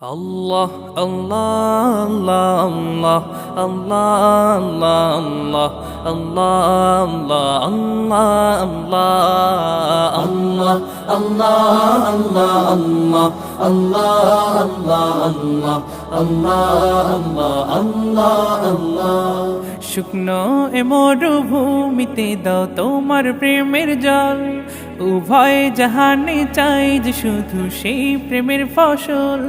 আল্লাহ আল্লাহ আল্লাহ আল্লাহ আল্লাহ আল্লাহ আল্লাহ আল্লাহ আল্লাহ আল্লাহ শুকনো এ মরুভূমিতে দাও তোমার প্রেমের জল উভয় জাহানে চাই যে শুধু সেই প্রেমের ফসল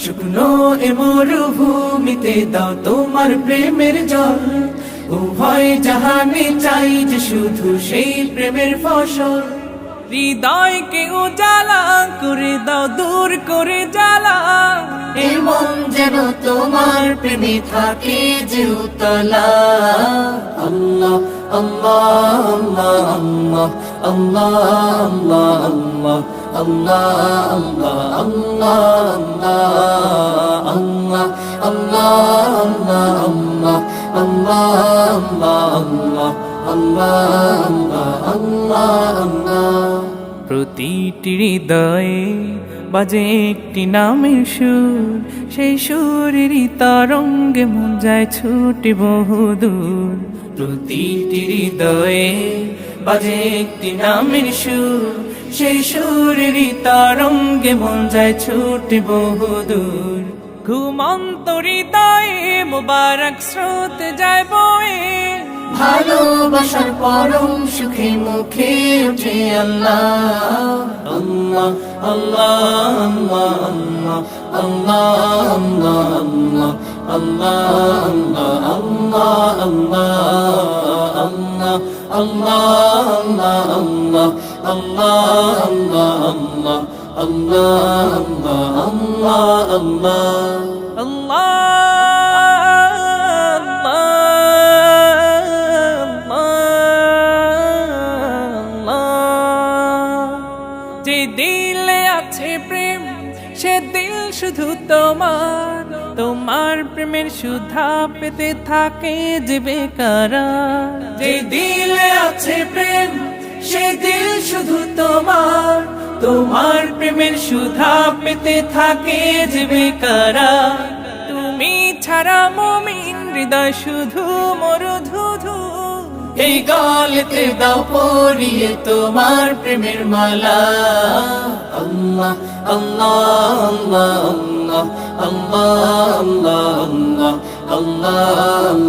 শুকনো এ মরুভূমিতে দাও তোমার প্রেমের জল উভয় জাহানে চাই যে শুধু সেই প্রেমের ফসল হৃদয়কে উজালা করে দাও দূর করে জ্বালা এই মন যেন তোমার প্রেমে থাকে যে উতলা আল্লাহ আল্লাহ আল্লাহ আল্লাহ আল্লাহ আল্লাহ আল্লাহ আল্লাহ আল্লাহ প্রতিটি হৃদয়ে বাজে একটি নামের সুর সেই সুরেরই তরঙ্গে মন যায় ছুটে বহুদূর প্রতিটি হৃদয়ে বাজে একটি নামের সুর সেই সুরেরই তরঙ্গে মন যায় ছুটে বহুদূর ঘুমন্ত হৃদয়ে মুবারক স্রোত যায় বয়ে ভালোবাসার পরম সুখে মুখে উঠে আল্লাহ আল্লাহ আল্লাহ আল্লাহ আল্লাহ আল্লাহ আল্লাহ যে দিলে আছে প্রেম সে দিল শুধু তোমার তোমার প্রেমের সুধা পেতে থাকে যে বেকারার যে দিলে আছে প্রেম সে দিল শুধু তোমার তোমার প্রেমের সুধা পেতে থাকে যে বেকারার তুমি ছাড়া মুমিন হৃদয় শুধু মরুধুধু এই গলেতে দাও পরিয়ে তোমার প্রেমের মালা আল্লাহ আল্লাহ আল্লাহ আল্লাহ আল্লাহ আল্লাহ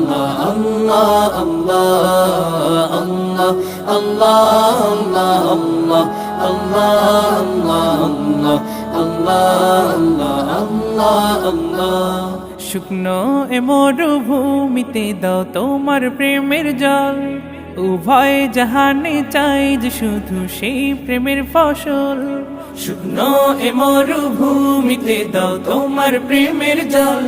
আল্লাহ আল্লাহ শুকনো এ মরুভূমিতে দাও তোমার প্রেমের জল উভয় জাহানে চাই যে শুধু সেই প্রেমের ফসল শুকনো এ মরুভূমিতে দাও তোমার প্রেমের জল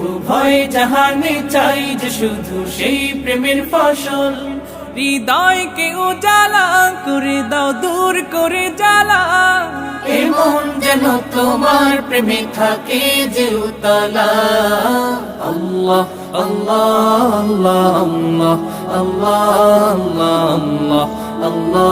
উভয় জাহানে চাই যে শুধু সেই প্রেমের ফসল হৃদয়কে উজালা করে দাও দূর করে জ্বালা এমন যেন তোমার প্রেমে থাকে যে উতলা আল্লাহ আল্লাহ আল্লাহ আল্লাহ আল্লাহ আল্লাহ